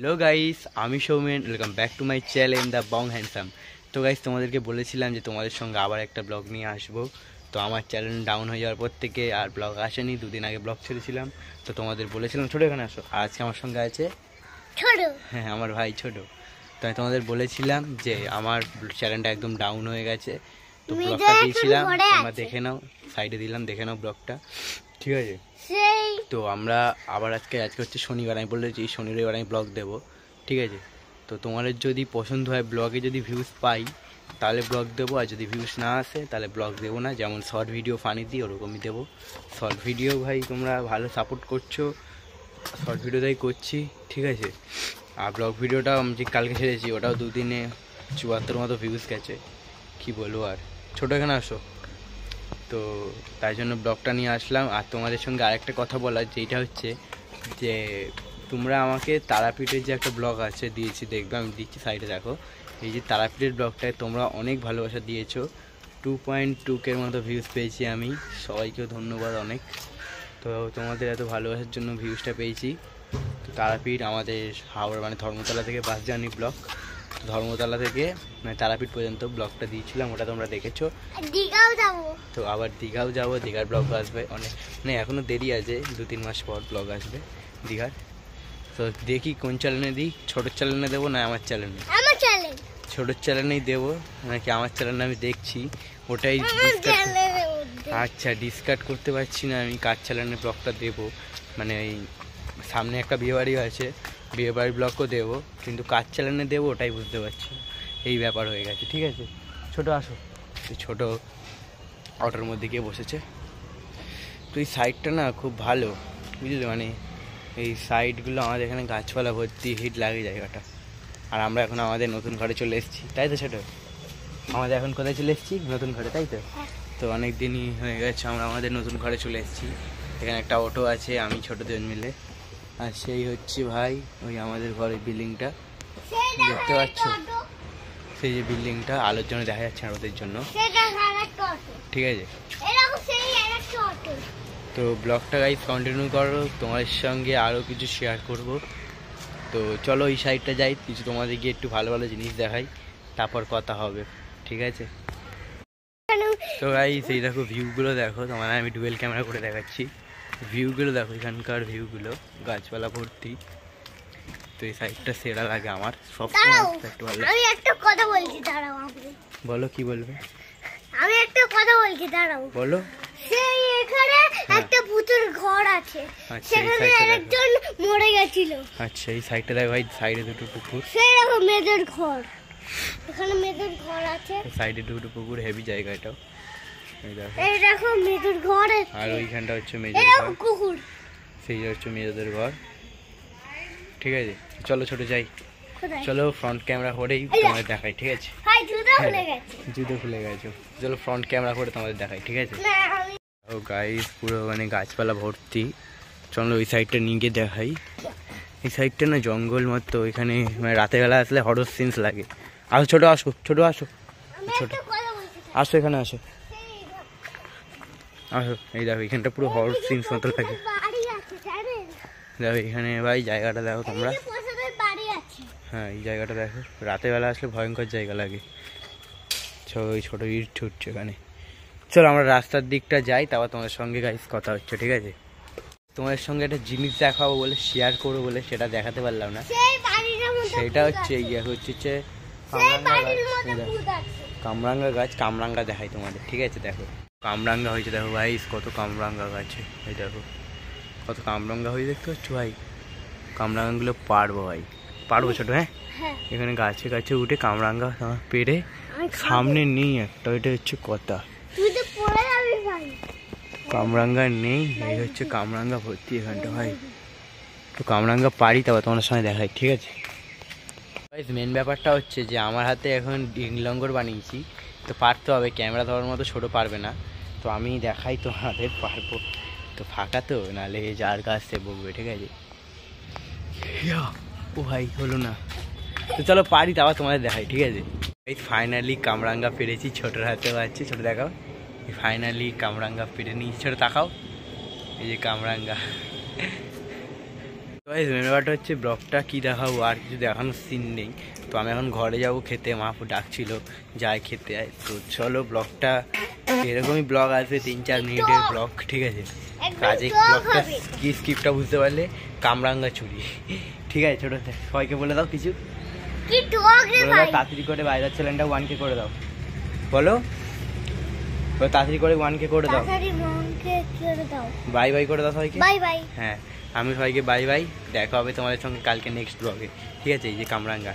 Hello guys, আমি Soumen. Welcome back to my channel the Bong handsome. তো guys, তোমাদেরকে বলেছিলাম যে তোমাদের সঙ্গে আবার একটা ব্লগ নিয়ে আসবো। তো আমার চ্যানেল ডাউন হয়ে যাওয়ার পর থেকে আর ব্লগ আসেনি। দুদিন আগে ব্লগ ছেড়েছিলাম। তো তোমাদের বলেছিলাম ছোটো এখানে আসো। আজকে আমার সঙ্গে আছে ছোটো। হ্যাঁ, আমার ভাই ছোটো। তো আমি তোমাদের বলেছিলাম যে আমার চ্যানেলটা একদম ডাউন হয়ে গেছে। তো ব্লগটা দিয়েছিলাম, তোমরা দেখে নাও, সাইডে দিলাম, দেখে নাও ব্লগটা, ঠিক আছে? তো আমরা আবার আজকে হচ্ছে শনিবার। আমি বলেছি শনিবার আমি ব্লগ দেবো, ঠিক আছে? তো তোমাদের যদি পছন্দ হয়, ব্লগে যদি ভিউজ পাই তাহলে ব্লগ দেবো, আর যদি ভিউজ না আসে তাহলে ব্লগ দেবো না। যেমন শর্ট ভিডিও ফানি দিই ওরকমই দেবো। শর্ট ভিডিও ভাই তোমরা ভালো সাপোর্ট করছো, শর্ট ভিডিওটাই করছি, ঠিক আছে? আর ব্লগ ভিডিওটাও আমি যে কালকে ছেড়েছি ওটাও দুদিনে 74 মতো ভিউজ গেছে। কি বলবো আর, ছোটো এখানে আসো। তো তাই জন্য ব্লগটা নিয়ে আসলাম। আর তোমাদের সঙ্গে আরেকটা কথা বলার, যেটা হচ্ছে যে তোমরা আমাকে তারাপীঠের যে একটা ব্লগ আছে দিয়েছি, দেখবে আমি দিচ্ছি, সাইডে দেখো। এই যে তারাপীঠের ব্লগটায় তোমরা অনেক ভালোবাসা দিয়েছো। 2.2K মতো ভিউজ পেয়েছি আমি। সবাইকেও ধন্যবাদ অনেক। তো তোমাদের এত ভালোবাসার জন্য ভিউজটা পেয়েছি। তো তারাপীঠ আমাদের হাওড়া মানে ধর্মতলা থেকে বাস জার্নি ব্লগ, ধর্মতলা থেকে মানে তারাপীঠ পর্যন্ত ব্লগটা দিয়েছিলাম, ওটা তোমরা দেখেছো। দীঘাও যাবো। তো আবার দীঘাও যাবো, দীঘার ব্লগ আসবে অনেক, মানে এখনও দেরি আছে, 2-3 মাস পর ব্লগ আসবে দীঘার। তো দেখি কোন চ্যানেলে দিই, ছোটোর চ্যানেলে দেবো না আমার চ্যানেলে? আমার চ্যানেল ছোটোর চ্যানেলেই দেবো নাকি আমার চ্যানেলে আমি দেখছি, ওটাই আচ্ছা ডিসকাট করতে পারছি না আমি কার চ্যানেলে ব্লগটা দেবো। মানে এই সামনে একটা বিয়েবাড়ি আছে, বিয়েবাড়ির ব্লগও দেবো, কিন্তু কার চ্যানেলে দেবো ওটাই বুঝতে পারছি, এই ব্যাপার হয়ে গেছে, ঠিক আছে? ছোটো আসো। ছোটো অটোর মধ্যে গিয়ে বসেছে। তো এই সাইডটা না খুব ভালো, বুঝলে? মানে এই সাইডগুলো আমাদের এখানে গাছপালা ভর্তি, হিট লাগে জায়গাটা। আর আমরা এখন আমাদের নতুন ঘরে চলে এসেছি, তাই তো ছোটো? আমাদের এখন কোথায় চলে এসেছি? নতুন ঘরে, তাই তো? তো অনেক দিনই হয়ে গেছে আমরা আমাদের নতুন ঘরে চলে এসেছি। এখানে একটা অটো আছে, আমি ছোটো দুজন মিলে। আর সেই হচ্ছে ভাই ওই আমাদের ঘরের বিল্ডিংটা দেখতে পাচ্ছ, সেই যে বিল্ডিংটা আলোর জন্য দেখা যাচ্ছে না, ওদের জন্য, ঠিক আছে? তো ব্লগটা গাইস কন্টিনিউ করো, তোমার সঙ্গে আরও কিছু শেয়ার করব। তো চলো এই সাইডটা যাই, কিছু তোমাদের গিয়ে একটু ভালো ভালো জিনিস দেখাই, তারপর কথা হবে, ঠিক আছে? তো গাইস এই দেখো ভিউগুলো দেখো, তোমার আমি ডুয়েল ক্যামেরা করে দেখাচ্ছি। ভিউগুলো দেখো, এখানকার ভিউগুলো, গাছপালা ভর্তি। তো এই সাইডটা সেরা লাগে আমার সবসময়, একটু ভালো। আমি একটা কথা বলছি, দাঁড়াও। বলো, কি বলবে? আমি একটা কথা বলছি, দাঁড়াও। বলো। সেই এখানে একটা ভূতের ঘর আছে, সেখানে একজন মরে গেছিল। আচ্ছা এই সাইডটা দেখো ভাই, সাইডে দুটো পুকুর, সেই রকম মেয়েদের ঘর, এখানে মেয়েদের ঘর আছে, সাইডে দুটো পুকুর, হেভি জায়গা এটাও। এই দেখো মেয়েদের ঘর, আর ওইখানটা হচ্ছে মেয়েদের ঘর, কুকুর, সেই হচ্ছে মেয়েদের ঘর, ঠিক আছে? চলো ছোটো যাই, চলো ফ্রন্ট ক্যামেরা করেই তোমাদের দেখাই, ঠিক আছে? জুতো খুলে গেছে, চলো ফ্রন্ট ক্যামেরা করে তোমাদের দেখাই, ঠিক আছে? ও গাইস পুরো মানে গাছপালা ভর্তি, চলো ওই সাইডটা নিয়ে গিয়ে দেখাই। এই সাইডটা না জঙ্গল মতো, এখানে মানে রাতের বেলা আসলে হরর সিনস লাগে। আসো ছোটো, আসো ছোটো, আসো ছোটো, আসো এখানে আসো, আসো। এই দেখো এখানটা পুরো হরর সিনস মতো লাগে। দেখো এখানে ভাই জায়গাটা দেখো তোমরা, হ্যাঁ এই জায়গাটা দেখো, রাতের বেলা আসলে ভয়ঙ্কর জায়গা লাগে। ওই ছোটো ইট ছুটছে এখানে। চলো আমরা রাস্তার দিকটা যাই, তারপর তোমাদের সঙ্গে গাইস কথা হচ্ছে, ঠিক আছে? তোমাদের সঙ্গে একটা জিনিস দেখাবো বলে, শেয়ার করবো বলে সেটা দেখাতে পারলাম না। সেটা হচ্ছে হচ্ছে কামরাঙ্গা গাছ, কামরাঙ্গা দেখাই তোমাদের, ঠিক আছে? দেখো কামরাঙ্গা হয়েছে, দেখো ভাই কত কামরাঙ্গা গাছে, এই দেখো কত কামরাঙ্গা হয়ে, দেখতে পাচ্ছ ভাই? কামরাঙ্গাগুলো পারবো ভাই, পারবো ছোটো? হ্যাঁ, এখানে গাছে গাছে উঠে কামরাঙ্গা পেরে সামনে নেই একটা, ওইটা হচ্ছে কথা। কামরাঙ্গা নেই, এই হচ্ছে কামরাঙ্গা ভর্তি এখানটা ভাই। তো কামরাঙ্গা পারি, তারপর তোমার সঙ্গে দেখাই, ঠিক আছে? মেন ব্যাপারটা হচ্ছে যে আমার হাতে এখন ডিংলঙ্গর বানিয়েছি, তো পারতে হবে, ক্যামেরা ধরার মতো ছোটো পারবে না। তো আমি দেখাই তোমাদের, পারবো তো, ফাঁকা তো, নাহলে যার কাছ থেকে বকবে, ঠিক আছে? ও ভাই হলো না, তো চলো পারি, তারপর তোমাদের দেখাই, ঠিক আছে? এই ফাইনালি কামরাঙ্গা পেরেছি, ছোটোর হাতে পাচ্ছি, ছোটো দেখাও। ফাইনালি কামরাঙ্গা পেরে নিয়েছি, ছোটো তাকাও, এই যে কামরাঙ্গা। তো ব্যাপারটা হচ্ছে ব্লগটা কি দেখাবো, আর কিছু দেখানোর সিন নেই। তো আমি এখন ঘরে যাব খেতে, মা ডাকছিল যাই খেতে আয়। তো চলো ব্লগটা এরকমই ব্লগ আসবে 3-4 মিনিটের ব্লগ, ঠিক আছে। কাজে ব্লগটা কি স্ক্রিপ্টটা বুঝতে পারলে, কামরাঙ্গা চুরি, ঠিক আছে। ছোট সবাইকে বলে দাও কিছু, তাড়াতাড়ি করে বাইরের চ্যানেলটা 1K করে দাও, বলো তাড়াতাড়ি করে 1K করে দাও, বাই বাই করে দাও সবাইকে, বাই বাই। হ্যাঁ আমি সবাইকে বাই বাই, দেখা হবে তোমাদের সঙ্গে কালকে নেক্সট ব্লগে, ঠিক আছে। এই যে কামরাঙ্গা।